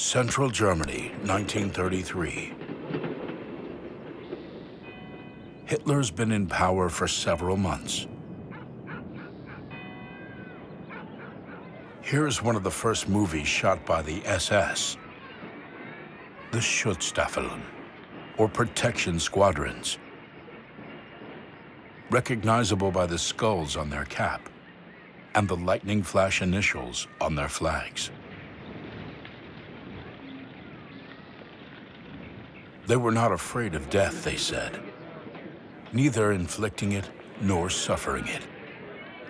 Central Germany, 1933. Hitler's been in power for several months. Here's one of the first movies shot by the SS. The Schutzstaffeln, or protection squadrons. Recognizable by the skulls on their cap and the lightning flash initials on their flags. They were not afraid of death, they said, neither inflicting it nor suffering it.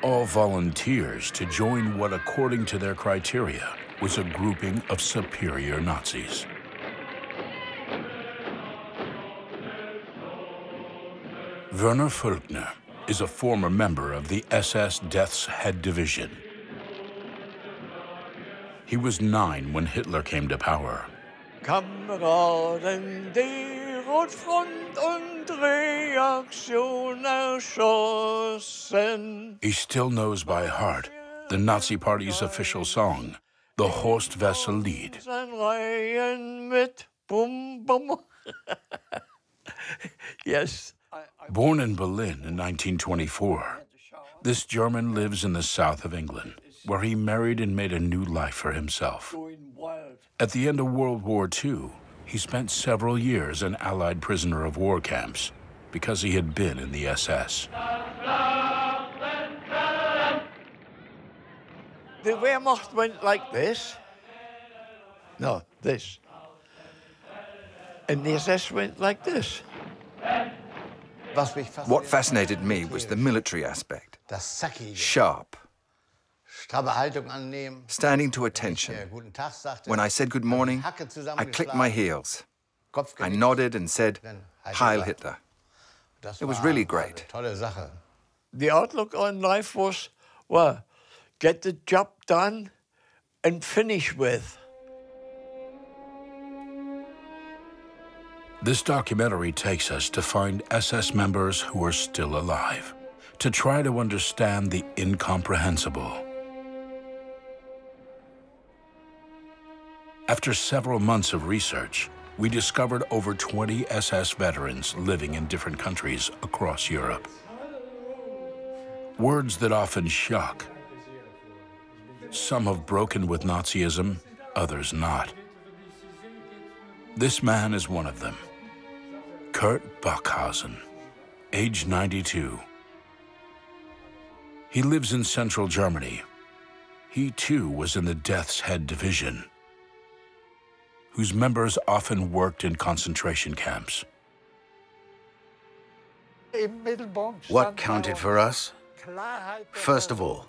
All volunteers to join what, according to their criteria, was a grouping of superior Nazis. Werner Völkner is a former member of the SS Death's Head Division. He was 9 when Hitler came to power. Kameraden, die Rotfront und Reaktion erschossen. He still knows by heart the Nazi Party's official song, the Horst Wessel Lied. Reihen mit Bum Bum. Yes. Born in Berlin in 1924, this German lives in the south of England, where he married and made a new life for himself. At the end of World War II, he spent several years in Allied prisoner of war camps because he had been in the SS. The Wehrmacht went like this. No, this. And the SS went like this. What fascinated me was the military aspect. Sharp. Standing to attention. When I said good morning, I clicked my heels. I nodded and said, Heil Hitler. It was really great. The outlook on life was, well, get the job done and finish with. This documentary takes us to find SS members who are still alive, to try to understand the incomprehensible. After several months of research, we discovered over 20 SS veterans living in different countries across Europe. Words that often shock. Some have broken with Nazism, others not. This man is one of them. Kurt Backhausen, age 92. He lives in central Germany. He too was in the Death's Head Division, whose members often worked in concentration camps. What counted for us? First of all,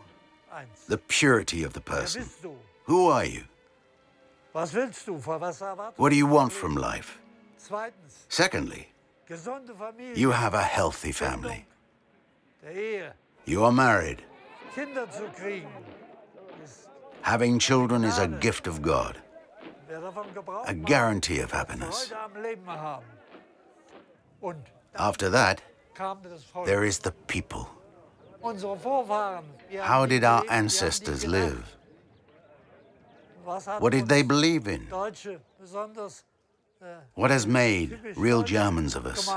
the purity of the person. Who are you? What do you want from life? Secondly, you have a healthy family. You are married. Having children is a gift of God, a guarantee of happiness. After that, there is the people. How did our ancestors live? What did they believe in? What has made real Germans of us?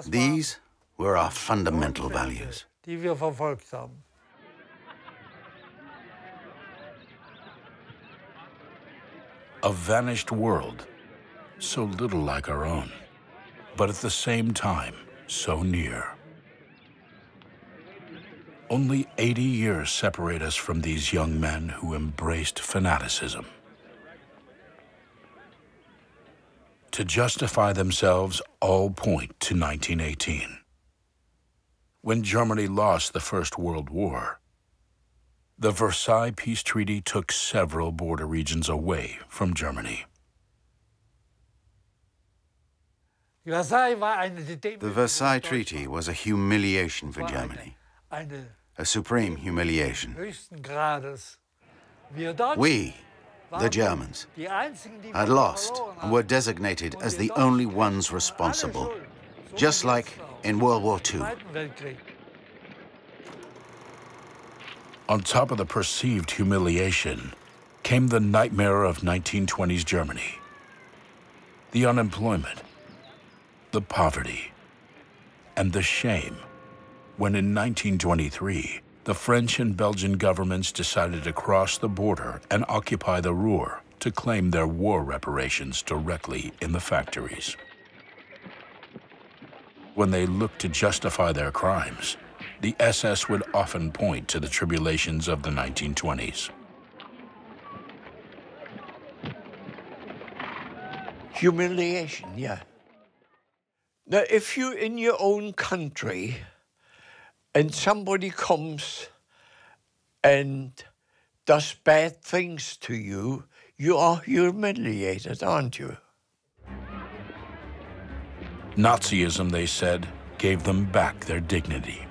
These were our fundamental values. A vanished world, so little like our own, but at the same time, so near. Only 80 years separate us from these young men who embraced fanaticism. To justify themselves, all point to 1918, when Germany lost the First World War. The Versailles Peace Treaty took several border regions away from Germany. The Versailles Treaty was a humiliation for Germany, a supreme humiliation. We, the Germans, had lost and were designated as the only ones responsible, just like in World War II. On top of the perceived humiliation, came the nightmare of 1920s Germany. The unemployment, the poverty, and the shame when in 1923, the French and Belgian governments decided to cross the border and occupy the Ruhr to claim their war reparations directly in the factories. When they looked to justify their crimes, the SS would often point to the tribulations of the 1920s. Humiliation, yeah. Now, if you're in your own country and somebody comes and does bad things to you, you are humiliated, aren't you? Nazism, they said, gave them back their dignity.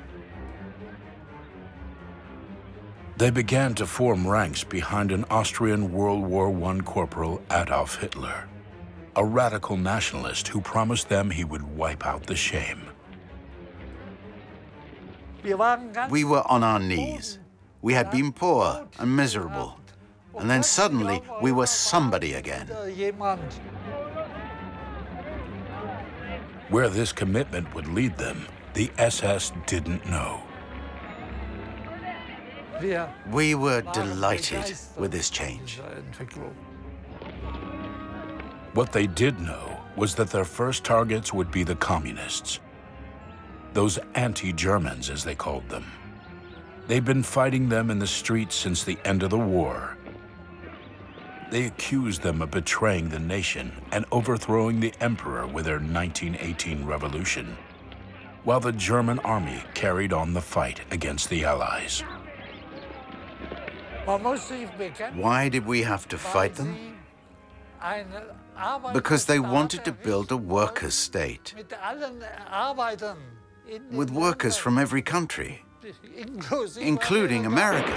They began to form ranks behind an Austrian World War I corporal, Adolf Hitler, a radical nationalist who promised them he would wipe out the shame. We were on our knees. We had been poor and miserable. And then suddenly, we were somebody again. Where this commitment would lead them, the SS didn't know. We were delighted with this change. What they did know was that their first targets would be the communists. Those anti-Germans, as they called them. They'd been fighting them in the streets since the end of the war. They accused them of betraying the nation and overthrowing the emperor with their 1918 revolution, while the German army carried on the fight against the Allies. Why did we have to fight them? Because they wanted to build a workers' state, with workers from every country, including America.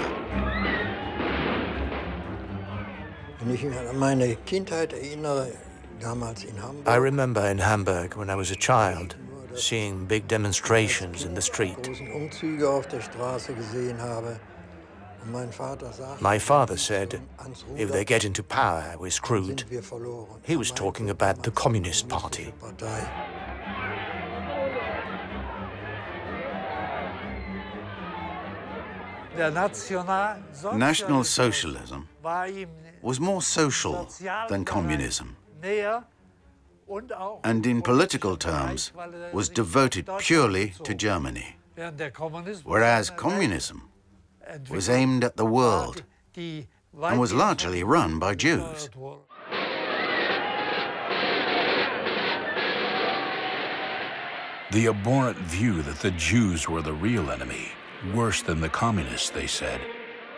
I remember in Hamburg, when I was a child, seeing big demonstrations in the street. My father said, if they get into power, we're screwed. He was talking about the Communist Party. National Socialism was more social than communism, and in political terms was devoted purely to Germany, whereas communism was aimed at the world and was largely run by Jews. The abhorrent view that the Jews were the real enemy, worse than the communists, they said,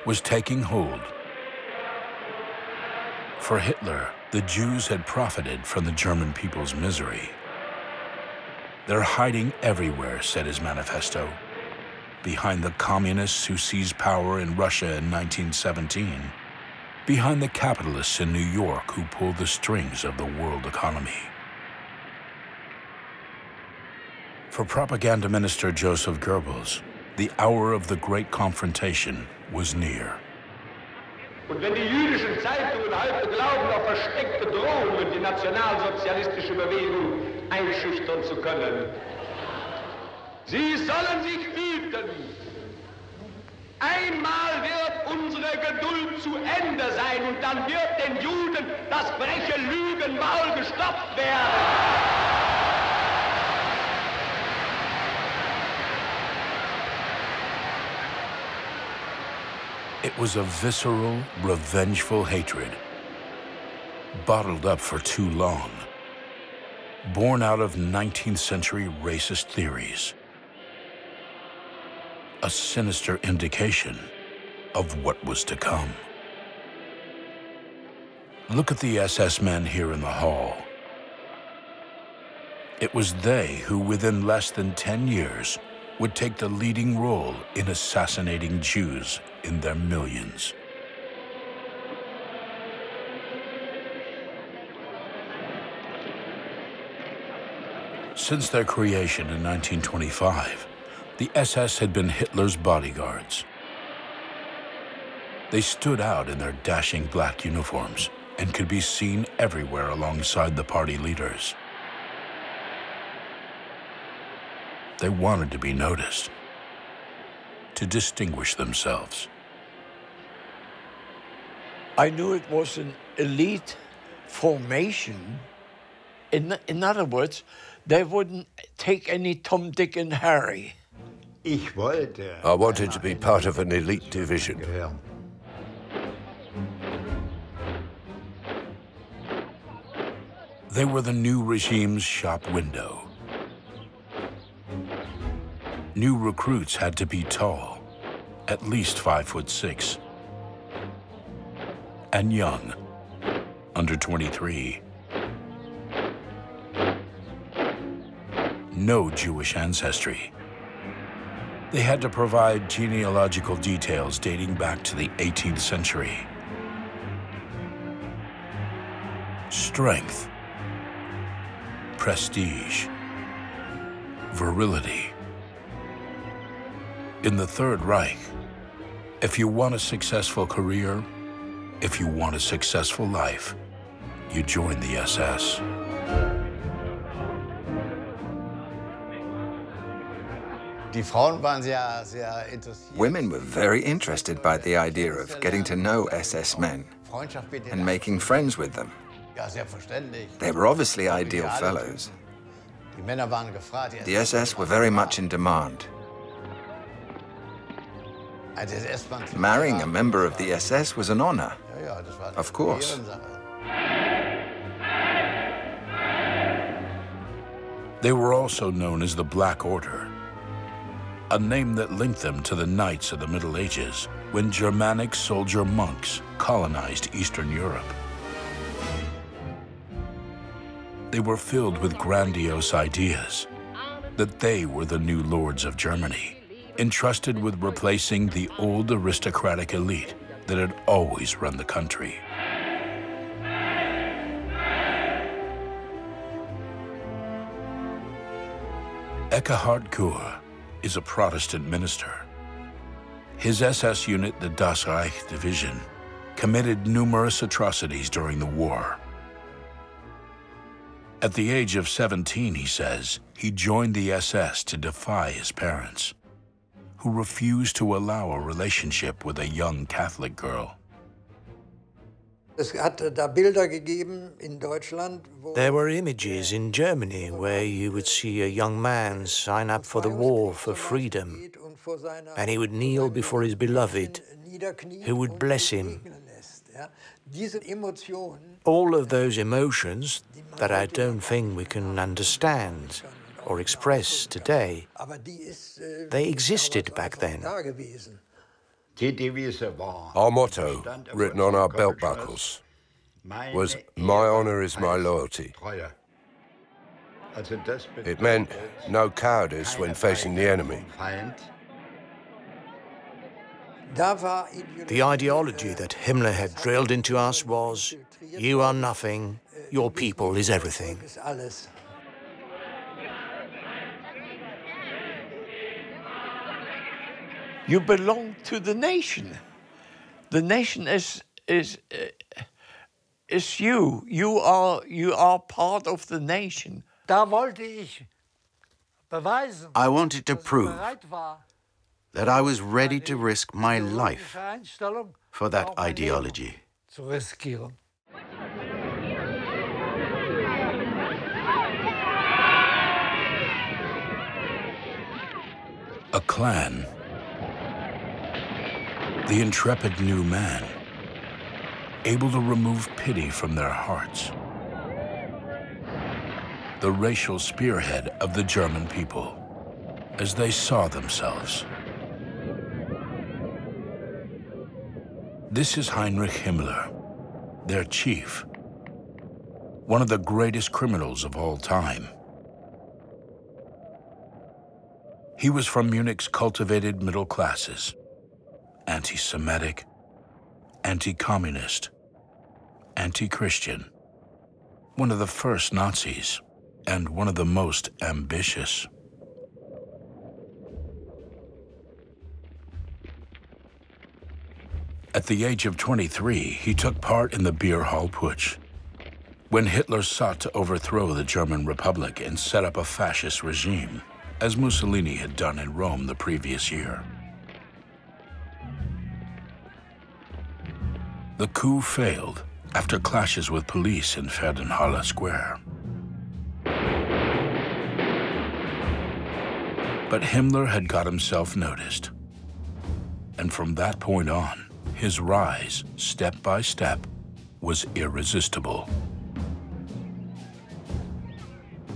was taking hold. For Hitler, the Jews had profited from the German people's misery. They're hiding everywhere, said his manifesto, behind the communists who seized power in Russia in 1917, behind the capitalists in New York who pulled the strings of the world economy. For propaganda minister Joseph Goebbels, the hour of the great confrontation was near. Und wenn die jüdischen Zeitungen heute glauben, auf versteckte Drohungen die nationalsozialistische Bewegung einschüchtern zu können, sie sollen sich hüten. Einmal wird unsere Geduld zu Ende sein und dann wird den Juden das freche Lügenmaul gestopft werden. It was a visceral, revengeful hatred, bottled up for too long, born out of 19th century racist theories. A sinister indication of what was to come. Look at the SS men here in the hall. It was they who, within less than 10 years, would take the leading role in assassinating Jews in their millions. Since their creation in 1925, the SS had been Hitler's bodyguards. They stood out in their dashing black uniforms and could be seen everywhere alongside the party leaders. They wanted to be noticed, to distinguish themselves. I knew it was an elite formation. In other words, they wouldn't take any Tom, Dick, and Harry. I wanted to be part of an elite division. They were the new regime's shop window. New recruits had to be tall, at least 5'6", and young, under 23. No Jewish ancestry. They had to provide genealogical details dating back to the 18th century. Strength, prestige, virility. In the Third Reich, if you want a successful career, if you want a successful life, you join the SS. Women were very interested by the idea of getting to know SS men and making friends with them. They were obviously ideal fellows. The SS were very much in demand. Marrying a member of the SS was an honor, of course. They were also known as the Black Order, a name that linked them to the Knights of the Middle Ages, when Germanic soldier monks colonized Eastern Europe. They were filled with grandiose ideas, that they were the new lords of Germany, entrusted with replacing the old aristocratic elite that had always run the country. Ekkehard Kur is a Protestant minister. His SS unit, the Das Reich Division, committed numerous atrocities during the war. At the age of 17, he says, he joined the SS to defy his parents, who refused to allow a relationship with a young Catholic girl. There were images in Germany where you would see a young man sign up for the war for freedom, and he would kneel before his beloved, who would bless him. All of those emotions that I don't think we can understand or express today, they existed back then. Our motto, written on our belt buckles, was "My honor is my loyalty." It meant no cowardice when facing the enemy. The ideology that Himmler had drilled into us was, you are nothing, your people is everything. You belong to the nation. The nation is you. You are part of the nation. I wanted to prove that I was ready to risk my life for that ideology. A clan, the intrepid new man, able to remove pity from their hearts. The racial spearhead of the German people, as they saw themselves. This is Heinrich Himmler, their chief, one of the greatest criminals of all time. He was from Munich's cultivated middle classes, anti-Semitic, anti-communist, anti-Christian, one of the first Nazis, and one of the most ambitious. At the age of 23, he took part in the Beer Hall Putsch, when Hitler sought to overthrow the German Republic and set up a fascist regime, as Mussolini had done in Rome the previous year. The coup failed after clashes with police in Ferdinand Square. But Himmler had got himself noticed. And from that point on, his rise, step by step, was irresistible.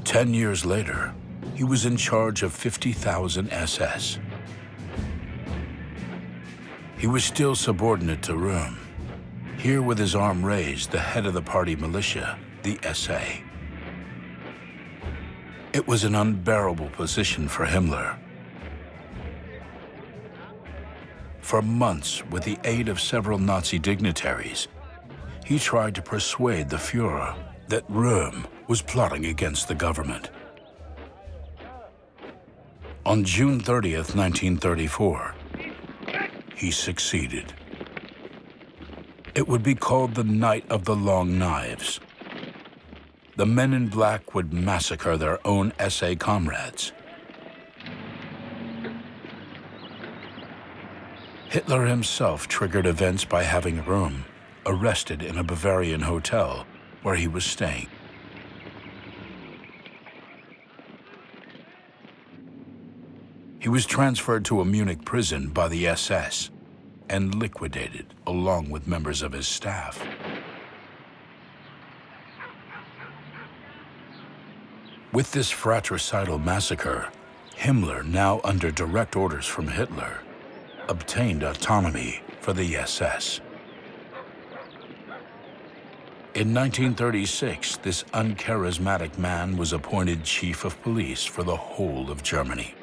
10 years later, he was in charge of 50,000 SS. He was still subordinate to Röhm. Here, with his arm raised, the head of the party militia, the SA. It was an unbearable position for Himmler. For months, with the aid of several Nazi dignitaries, he tried to persuade the Führer that Röhm was plotting against the government. On June 30th, 1934, he succeeded. It would be called the Night of the Long Knives. The men in black would massacre their own SA comrades. Hitler himself triggered events by having Röhm arrested in a Bavarian hotel where he was staying. He was transferred to a Munich prison by the SS and liquidated along with members of his staff. With this fratricidal massacre, Himmler, now under direct orders from Hitler, obtained autonomy for the SS. In 1936, this uncharismatic man was appointed chief of police for the whole of Germany.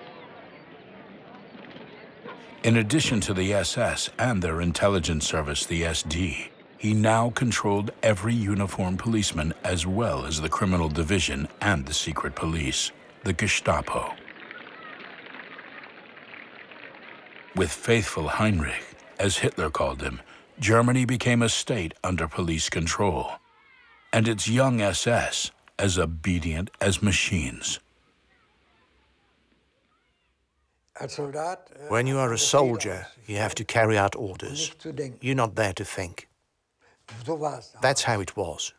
In addition to the SS and their intelligence service, the SD, he now controlled every uniformed policeman as well as the criminal division and the secret police, the Gestapo. With faithful Heinrich, as Hitler called him, Germany became a state under police control, and its young SS as obedient as machines. When you are a soldier, you have to carry out orders. You're not there to think. That's how it was.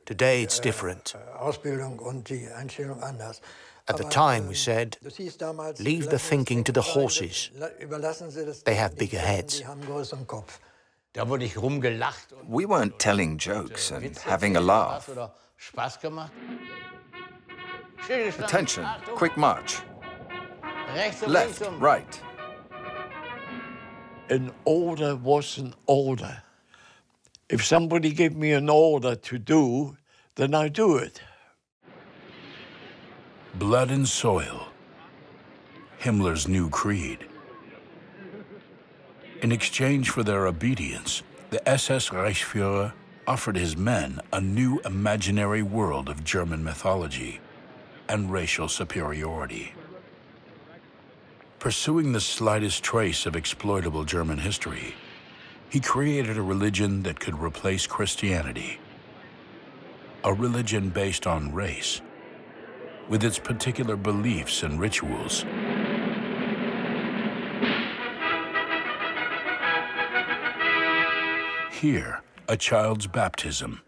Today it's different. At the time we said, leave the thinking to the horses. They have bigger heads. We weren't telling jokes and having a laugh. Attention, quick march. Left, right. An order was an order. If somebody gave me an order to do, then I do it. Blood and soil, Himmler's new creed. In exchange for their obedience, the SS Reichsführer offered his men a new imaginary world of German mythology and racial superiority. Pursuing the slightest trace of exploitable German history, he created a religion that could replace Christianity, a religion based on race, with its particular beliefs and rituals. Here, a child's baptism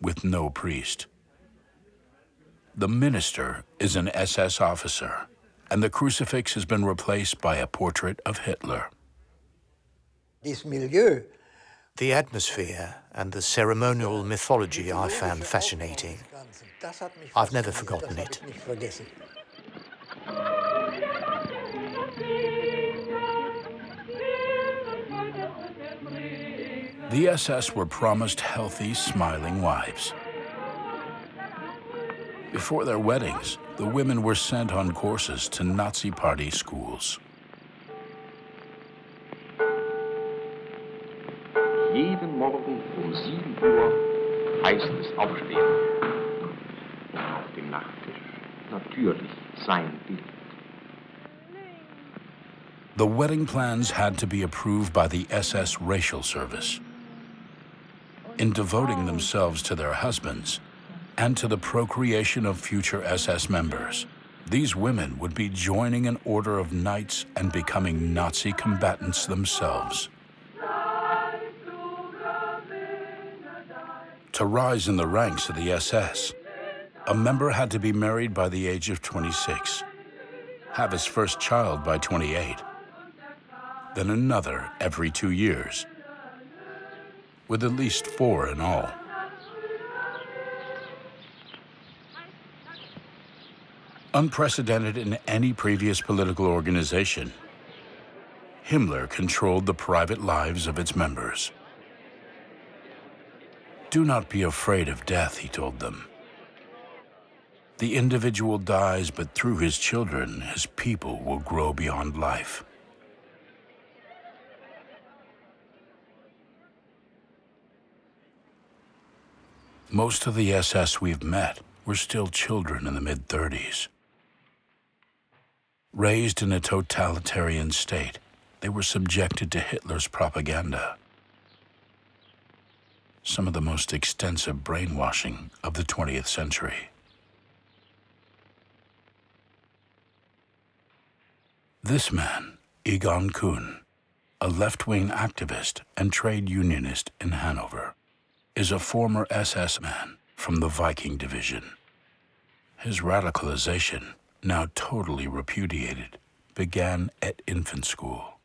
with no priest. The minister is an SS officer, and the crucifix has been replaced by a portrait of Hitler. The atmosphere and the ceremonial mythology I found fascinating. I've never forgotten it. The SS were promised healthy, smiling wives. Before their weddings, the women were sent on courses to Nazi party schools. Jeden Morgen 7 Uhr heißt es aufstehen. Auf dem Nachttisch natürlich sein Bild. The wedding plans had to be approved by the SS Racial Service. In devoting themselves to their husbands and to the procreation of future SS members, these women would be joining an order of knights and becoming Nazi combatants themselves. To rise in the ranks of the SS, a member had to be married by the age of 26, have his first child by 28, then another every 2 years, with at least 4 in all. Unprecedented in any previous political organization, Himmler controlled the private lives of its members. Do not be afraid of death, he told them. The individual dies, but through his children, his people will grow beyond life. Most of the SS we've met were still children in the mid-30s. Raised in a totalitarian state, they were subjected to Hitler's propaganda. Some of the most extensive brainwashing of the 20th century. This man, Egon Kuhn, a left-wing activist and trade unionist in Hanover, is a former SS man from the Viking Division. His radicalization, now totally repudiated, began at infant school.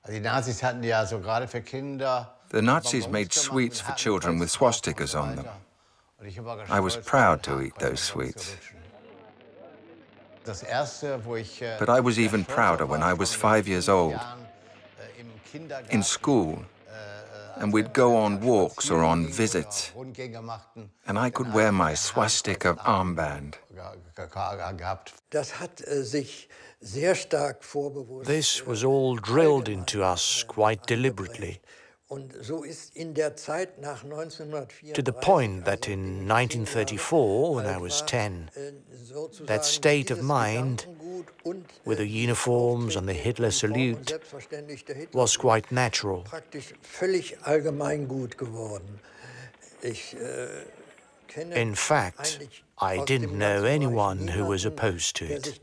The Nazis made sweets for children with swastikas on them. I was proud to eat those sweets. But I was even prouder when I was 5 years old, in school, and we'd go on walks or on visits, and I could wear my swastika armband. This was all drilled into us quite deliberately, to the point that in 1934, when I was 10, that state of mind, with the uniforms and the Hitler salute, was quite natural. In fact, I didn't know anyone who was opposed to it.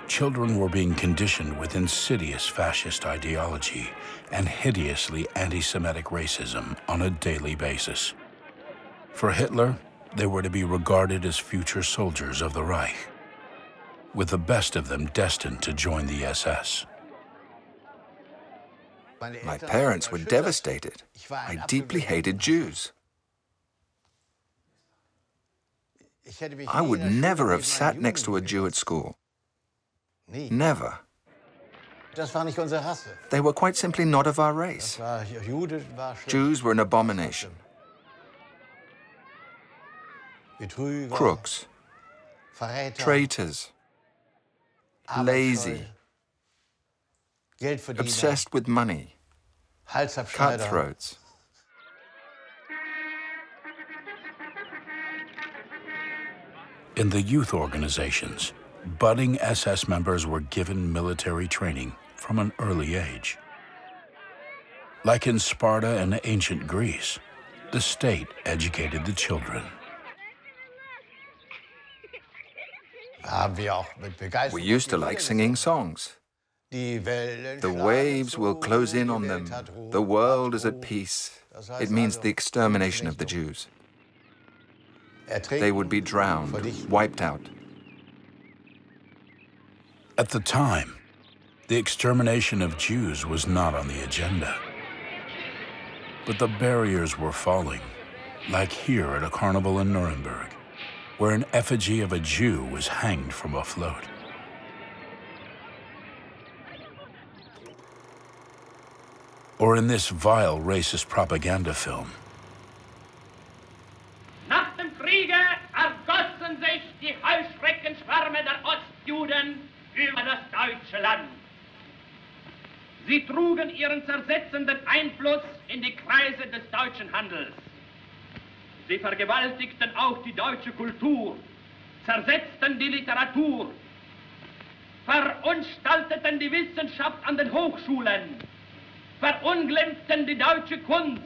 Children were being conditioned with insidious fascist ideology and hideously anti-Semitic racism on a daily basis. For Hitler, they were to be regarded as future soldiers of the Reich, with the best of them destined to join the SS. My parents were devastated. I deeply hated Jews. I would never have sat next to a Jew at school. Never. They were quite simply not of our race. Jews were an abomination. Crooks, traitors, lazy, obsessed with money, cutthroats. In the youth organizations, budding SS members were given military training from an early age. Like in Sparta and ancient Greece, the state educated the children. We used to like singing songs. The waves will close in on them. The world is at peace. It means the extermination of the Jews. They would be drowned, wiped out. At the time, the extermination of Jews was not on the agenda. But the barriers were falling, like here at a carnival in Nuremberg, where an effigy of a Jew was hanged from a float. Or in this vile racist propaganda film. Nach dem Kriege ergossen sich die Heuschreckenschwärme der Ostjuden über das deutsche Land. Sie trugen ihren zersetzenden Einfluss in die Kreise des deutschen Handels. Sie vergewaltigten auch die deutsche Kultur, zersetzten die Literatur, verunstalteten die Wissenschaft an den Hochschulen, verunglimpften die deutsche Kunst,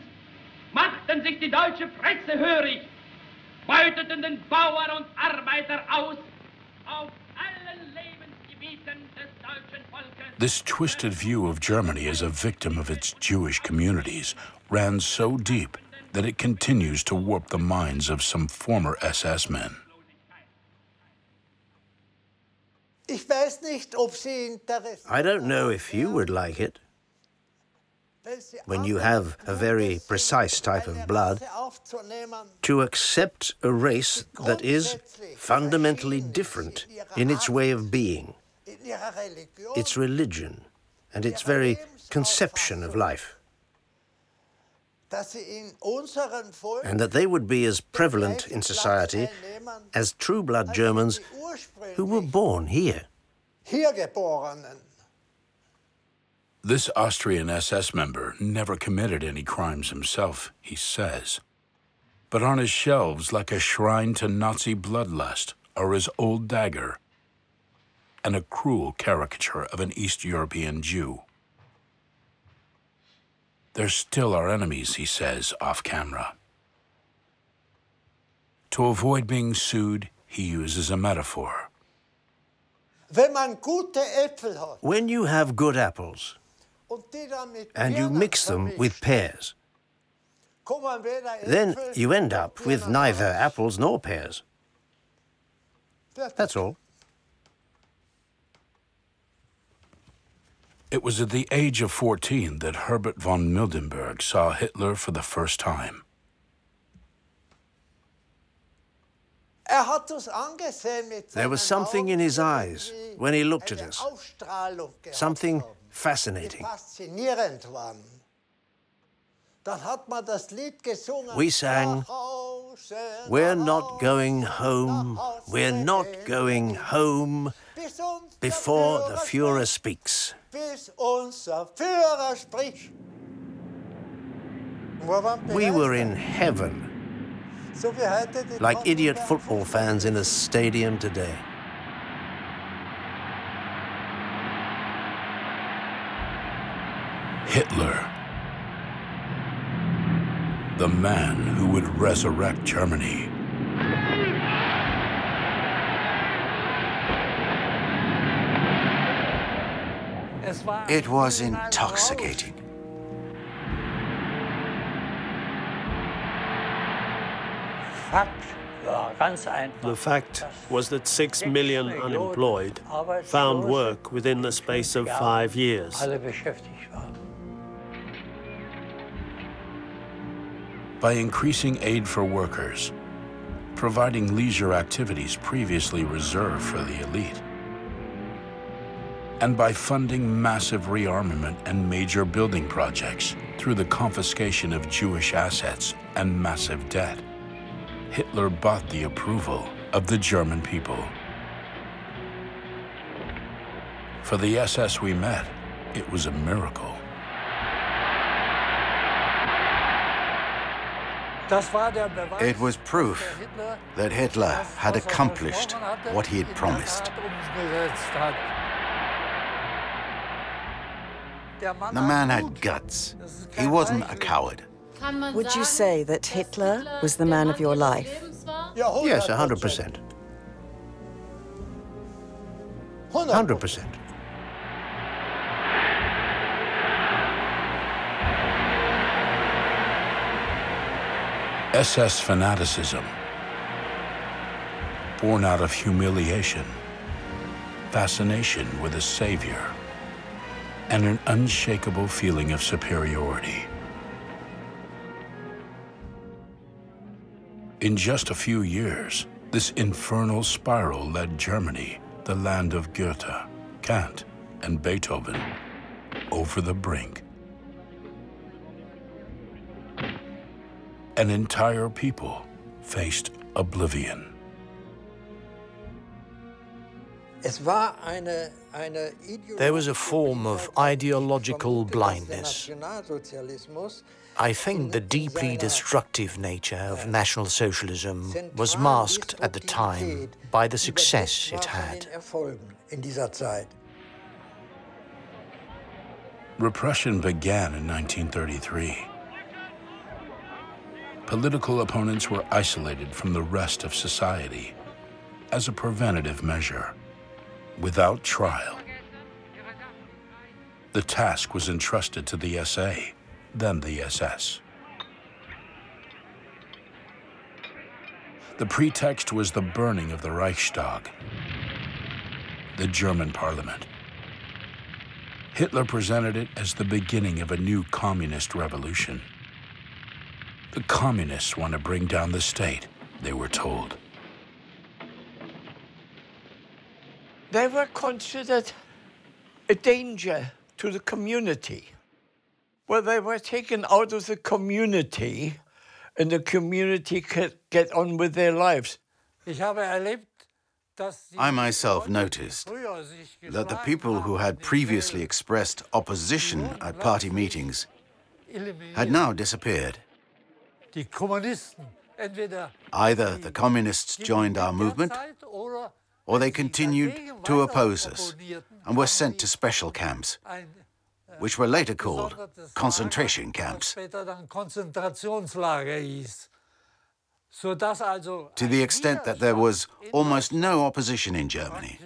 machten sich die deutsche Presse hörig, beuteten den Bauer und Arbeiter aus auf allen Lebensgebieten des deutschen Volkes. This twisted view of Germany as a victim of its Jewish communities ran so deep that it continues to warp the minds of some former SS men. I don't know if you would like it. When you have a very precise type of blood, to accept a race that is fundamentally different in its way of being, its religion, and its very conception of life. And that they would be as prevalent in society as true-blood Germans who were born here. This Austrian SS member never committed any crimes himself, he says. But on his shelves, like a shrine to Nazi bloodlust, are his old dagger and a cruel caricature of an East European Jew. They're still our enemies, he says, off camera. To avoid being sued, he uses a metaphor. When you have good apples, and you mix them with pears, then you end up with neither apples nor pears. That's all. It was at the age of 14 that Herbert von Mildenberg saw Hitler for the first time. There was something in his eyes when he looked at us, something fascinating. We sang, "We're not going home, we're not going home, before the Führer speaks." We were in heaven, like idiot football fans in a stadium today. Hitler, the man who would resurrect Germany. It was intoxicating. The fact was that 6 million unemployed found work within the space of 5 years. By increasing aid for workers, providing leisure activities previously reserved for the elite, and by funding massive rearmament and major building projects through the confiscation of Jewish assets and massive debt, Hitler bought the approval of the German people. For the SS we met, it was a miracle. It was proof that Hitler had accomplished what he had promised. The man had guts. He wasn't a coward. Would you say that Hitler was the man of your life? Yes, 100%. 100%. SS fanaticism, born out of humiliation, fascination with a savior, and an unshakable feeling of superiority. In just a few years, this infernal spiral led Germany, the land of Goethe, Kant, and Beethoven, over the brink. An entire people faced oblivion. There was a form of ideological blindness. I think the deeply destructive nature of National Socialism was masked at the time by the success it had. Repression began in 1933. Political opponents were isolated from the rest of society as a preventative measure, without trial. The task was entrusted to the SA, then the SS. The pretext was the burning of the Reichstag, the German parliament. Hitler presented it as the beginning of a new communist revolution. The communists want to bring down the state, they were told. They were considered a danger to the community. Well, they were taken out of the community, and the community could get on with their lives. I myself noticed that the people who had previously expressed opposition at party meetings had now disappeared. Either the communists joined our movement, or they continued to oppose us and were sent to special camps, which were later called concentration camps. To the extent that there was almost no opposition in Germany.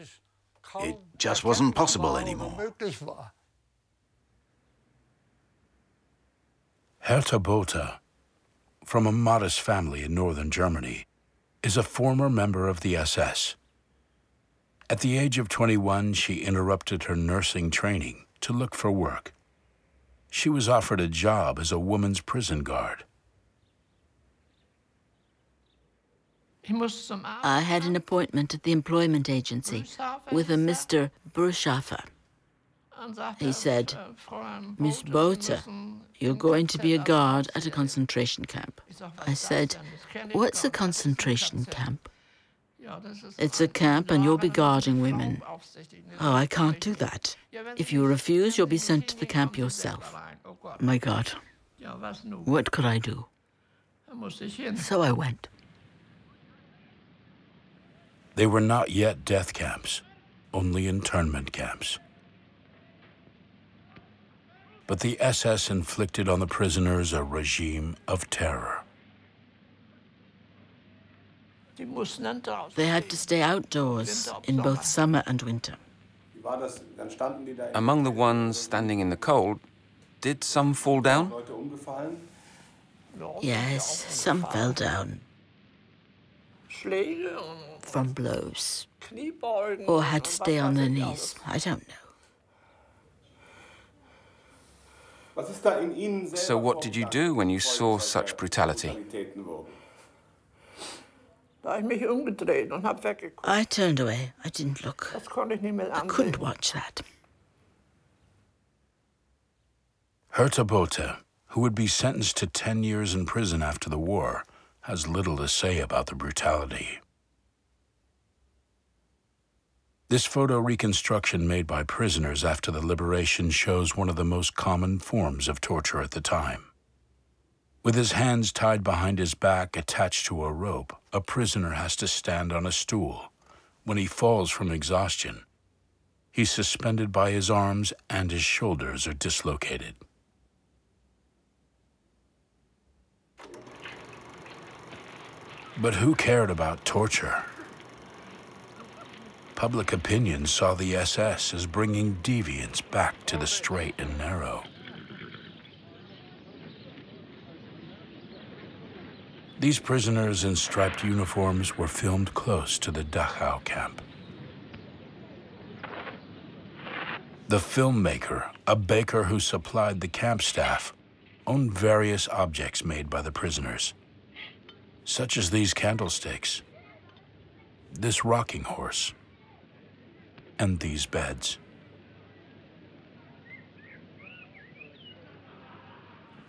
It just wasn't possible anymore. Hertha Botha, from a modest family in northern Germany, is a former member of the SS. At the age of 21, she interrupted her nursing training to look for work. She was offered a job as a woman's prison guard. I had an appointment at the employment agency with a Mr. Burschaffer. He said, "Miss Botha, you're going to be a guard at a concentration camp." I said, "What's a concentration camp?" "It's a camp and you'll be guarding women." "Oh, I can't do that. If you refuse, you'll be sent to the camp yourself." My God, what could I do? So I went. They were not yet death camps, only internment camps. But the SS inflicted on the prisoners a regime of terror. They had to stay outdoors in both summer and winter. Among the ones standing in the cold, did some fall down? Yes, some fell down from blows, or had to stay on their knees. I don't know. So what did you do when you saw such brutality? I turned away. I didn't look. I couldn't watch that. Hertha Botha, who would be sentenced to 10 years in prison after the war, has little to say about the brutality. This photo reconstruction made by prisoners after the liberation shows one of the most common forms of torture at the time. With his hands tied behind his back attached to a rope, a prisoner has to stand on a stool. When he falls from exhaustion, he's suspended by his arms and his shoulders are dislocated. But who cared about torture? Public opinion saw the SS as bringing deviants back to the straight and narrow. These prisoners in striped uniforms were filmed close to the Dachau camp. The filmmaker, a baker who supplied the camp staff, owned various objects made by the prisoners, such as these candlesticks, this rocking horse, and these beds.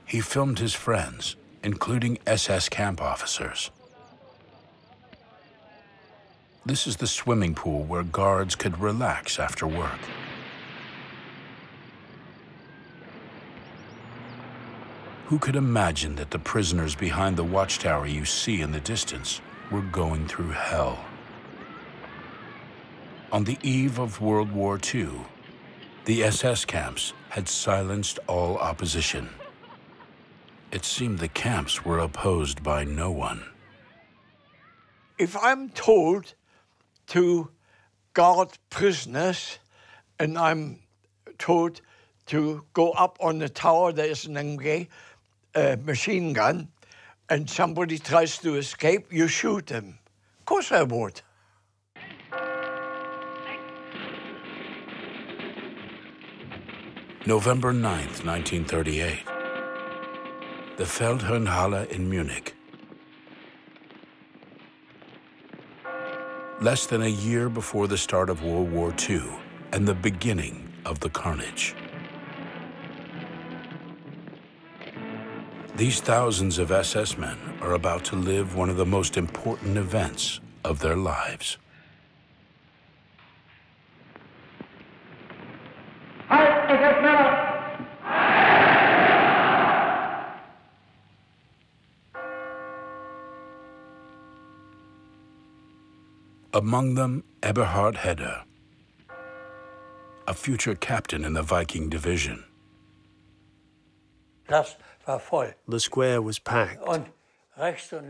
He filmed his friends, including SS camp officers. This is the swimming pool where guards could relax after work. Who could imagine that the prisoners behind the watchtower you see in the distance were going through hell? On the eve of World War II, the SS camps had silenced all opposition. It seemed the camps were opposed by no one. If I'm told to guard prisoners and I'm told to go up on the tower, there's an MG, machine gun, and somebody tries to escape, you shoot them. Of course I would. November 9th, 1938. The Feldherrnhalle in Munich. Less than a year before the start of World War II and the beginning of the carnage. These thousands of SS men are about to live one of the most important events of their lives. Among them, Eberhard Hedder, a future captain in the Viking division. The square was packed.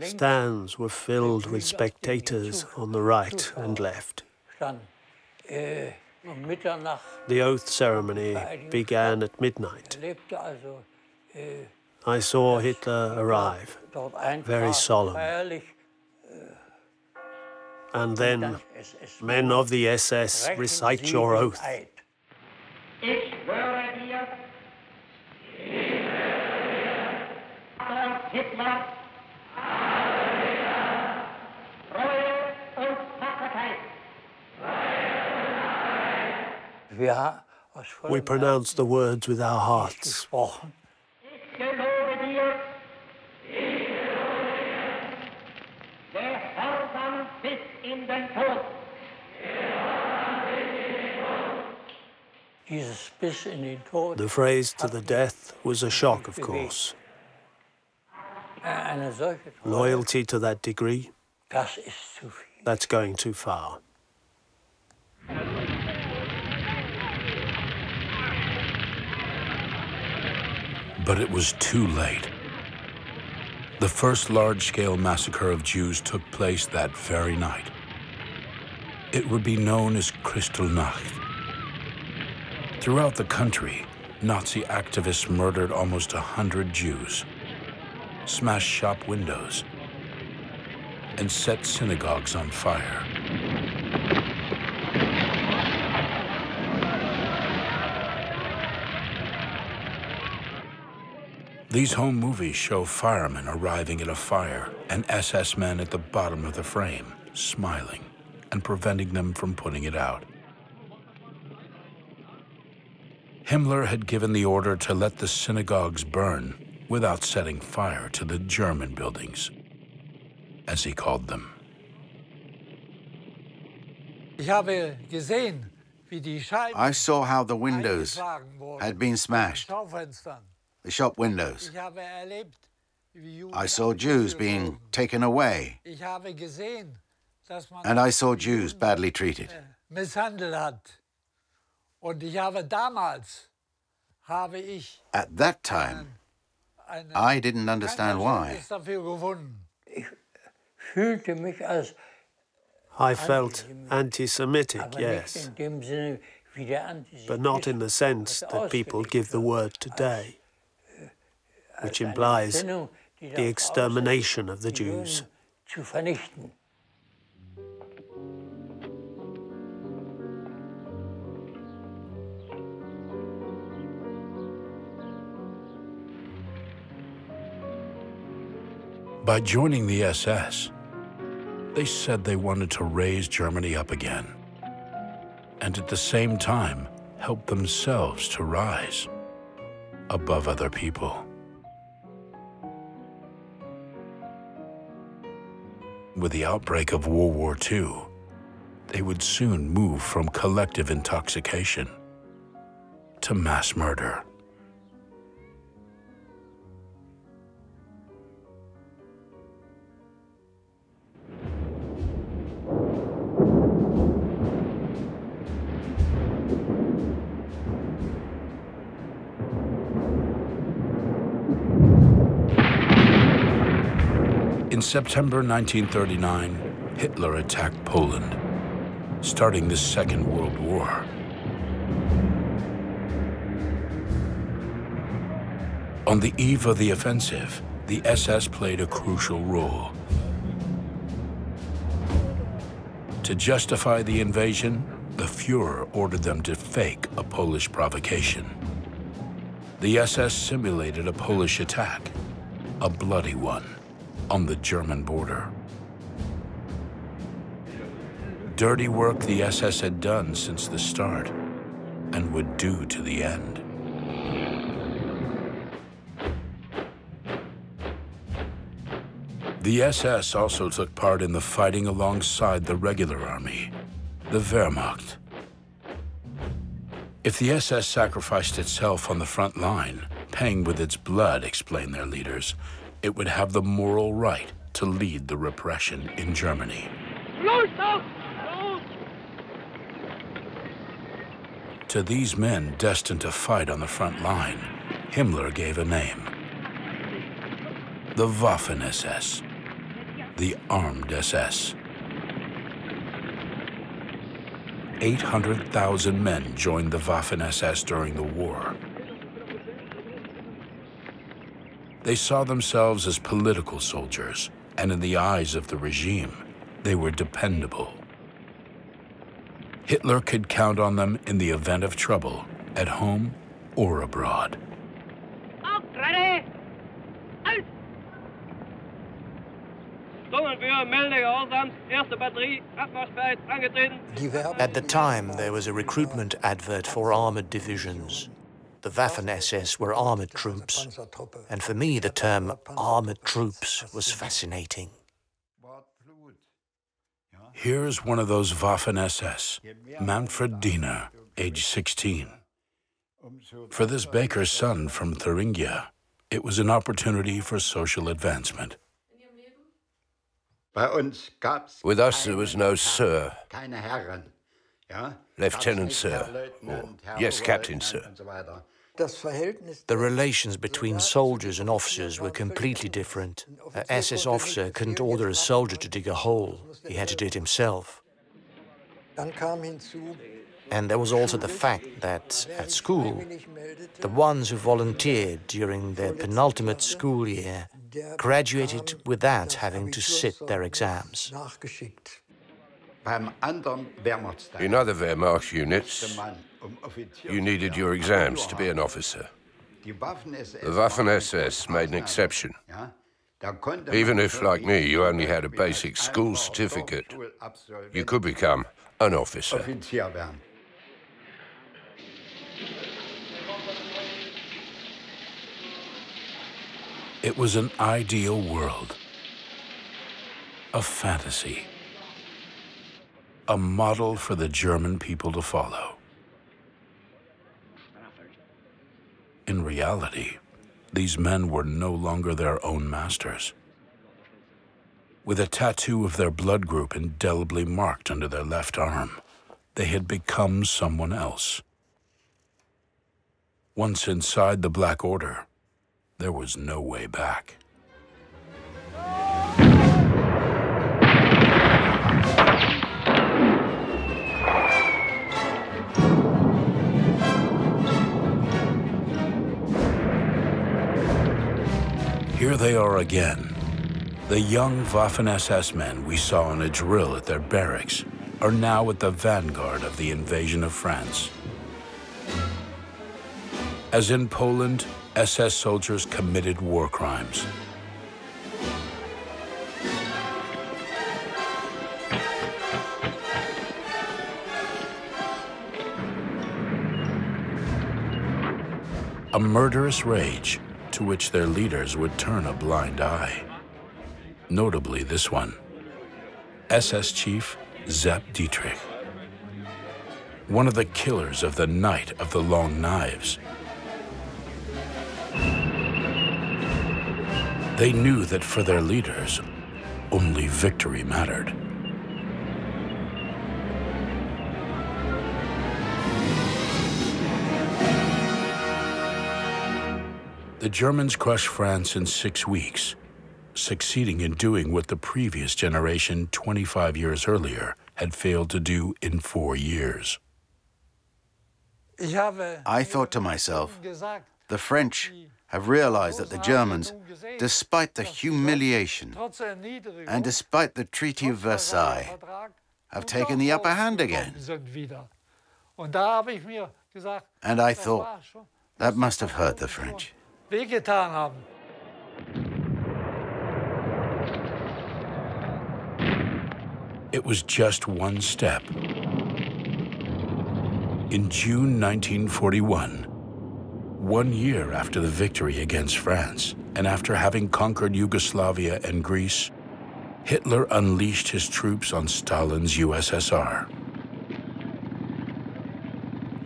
Stands were filled with spectators on the right and left. The oath ceremony began at midnight. I saw Hitler arrive, very solemn. And then, men of the SS, recite your oath. Ich schwöre dir, Hitler, Treue und Tapferkeit. We pronounce the words with our hearts. Ich gelobe dir, Gehorsam bis in den Tod. The phrase "to the death" was a shock, of course. Loyalty to that degree, that's going too far. But it was too late. The first large-scale massacre of Jews took place that very night. It would be known as Kristallnacht. Throughout the country, Nazi activists murdered almost 100 Jews, smashed shop windows, and set synagogues on fire. These home movies show firemen arriving at a fire and SS men at the bottom of the frame, smiling and preventing them from putting it out. Himmler had given the order to let the synagogues burn without setting fire to the German buildings, as he called them. I saw how the windows had been smashed, the shop windows. I saw Jews being taken away, and I saw Jews badly treated. At that time, I didn't understand why. I felt anti-Semitic, yes, but not in the sense that people give the word today, which implies the extermination of the Jews. By joining the SS, they said they wanted to raise Germany up again, and at the same time help themselves to rise above other people. With the outbreak of World War II, they would soon move from collective intoxication to mass murder. In September 1939, Hitler attacked Poland, starting the Second World War. On the eve of the offensive, the SS played a crucial role. To justify the invasion, the Führer ordered them to fake a Polish provocation. The SS simulated a Polish attack, a bloody one, on the German border. Dirty work the SS had done since the start and would do to the end. The SS also took part in the fighting alongside the regular army, the Wehrmacht. If the SS sacrificed itself on the front line, paying with its blood, explained their leaders, it would have the moral right to lead the repression in Germany. To these men destined to fight on the front line, Himmler gave a name: the Waffen-SS, the armed SS. 800,000 men joined the Waffen-SS during the war. They saw themselves as political soldiers, and in the eyes of the regime, they were dependable. Hitler could count on them in the event of trouble, at home or abroad. At the time, there was a recruitment advert for armored divisions. The Waffen-SS were armored troops, and for me the term armored troops was fascinating. Here's one of those Waffen-SS, Manfred Diener, age 16. For this baker's son from Thuringia, it was an opportunity for social advancement. With us there was no sir, Lieutenant sir, or yes, Captain sir. The relations between soldiers and officers were completely different. An SS officer couldn't order a soldier to dig a hole. He had to do it himself. And there was also the fact that, at school, the ones who volunteered during their penultimate school year graduated without having to sit their exams. In other Wehrmacht units, you needed your exams to be an officer. The Waffen-SS made an exception. Even if, like me, you only had a basic school certificate, you could become an officer. It was an ideal world, a fantasy, a model for the German people to follow. In reality, these men were no longer their own masters. With a tattoo of their blood group indelibly marked under their left arm, they had become someone else. Once inside the Black Order, there was no way back. Here they are again. The young Waffen-SS men we saw in a drill at their barracks are now at the vanguard of the invasion of France. As in Poland, SS soldiers committed war crimes. A murderous rage to which their leaders would turn a blind eye. Notably this one, SS Chief Sepp Dietrich, one of the killers of the Night of the Long Knives. They knew that for their leaders, only victory mattered. The Germans crushed France in 6 weeks, succeeding in doing what the previous generation 25 years earlier had failed to do in 4 years. I thought to myself, the French have realized that the Germans, despite the humiliation and despite the Treaty of Versailles, have taken the upper hand again. And I thought, that must have hurt the French. It was just one step. In June 1941, 1 year after the victory against France, and after having conquered Yugoslavia and Greece, Hitler unleashed his troops on Stalin's USSR.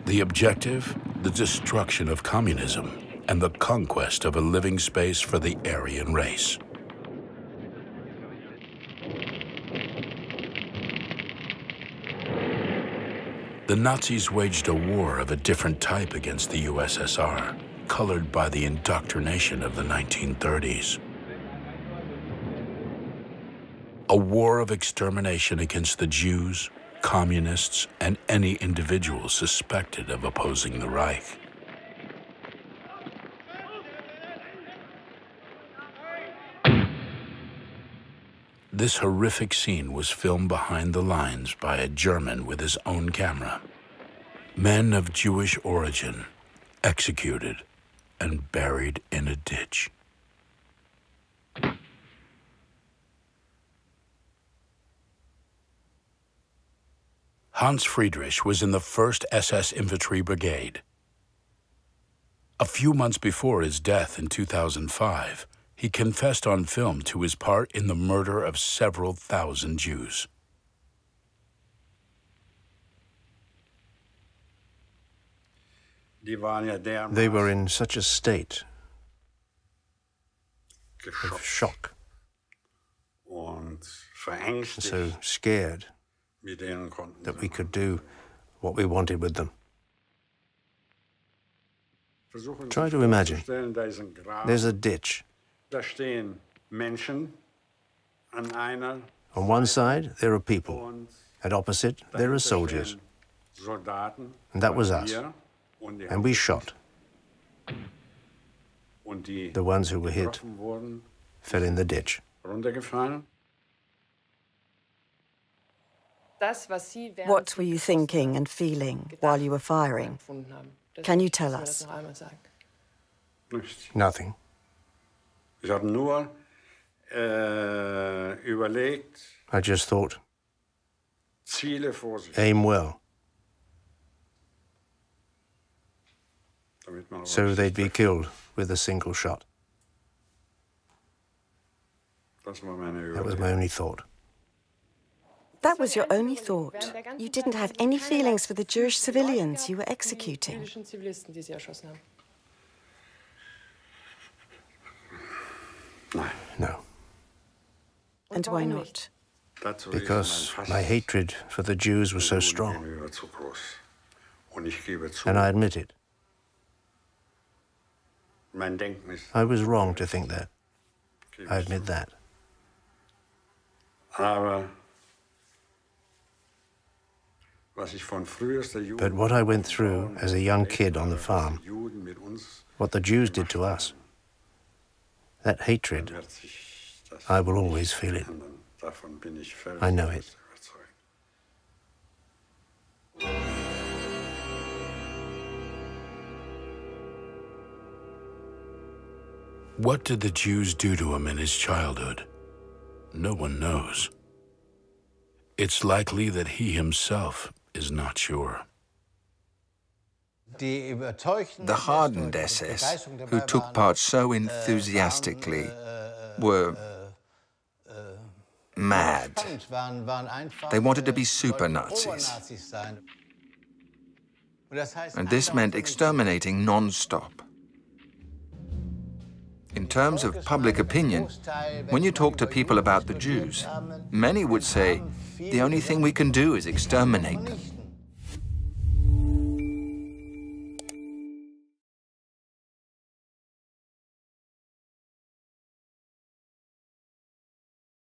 The objective, the destruction of communism and the conquest of a living space for the Aryan race. The Nazis waged a war of a different type against the USSR, colored by the indoctrination of the 1930s. A war of extermination against the Jews, communists, and any individual suspected of opposing the Reich. This horrific scene was filmed behind the lines by a German with his own camera. Men of Jewish origin executed and buried in a ditch. Hans Friedrich was in the 1st SS Infantry Brigade. A few months before his death in 2005, he confessed on film to his part in the murder of several thousand Jews. They were in such a state of shock, so scared that we could do what we wanted with them. Try to imagine. There's a ditch. On one side, there are people. At opposite, there are soldiers. And that was us. And we shot. The ones who were hit fell in the ditch. What were you thinking and feeling while you were firing? Can you tell us? Nothing. I just thought, aim well, so they'd be killed with a single shot. That was my only thought. That was your only thought? You didn't have any feelings for the Jewish civilians you were executing? No. And why not? Because my hatred for the Jews was so strong. And I admit it. I was wrong to think that. I admit that. But what I went through as a young kid on the farm, what the Jews did to us, that hatred, I will always feel it. I know it. What did the Jews do to him in his childhood? No one knows. It's likely that he himself is not sure. The hardened SS, who took part so enthusiastically, were mad. They wanted to be super Nazis. And this meant exterminating non-stop. In terms of public opinion, when you talk to people about the Jews, many would say, the only thing we can do is exterminate them.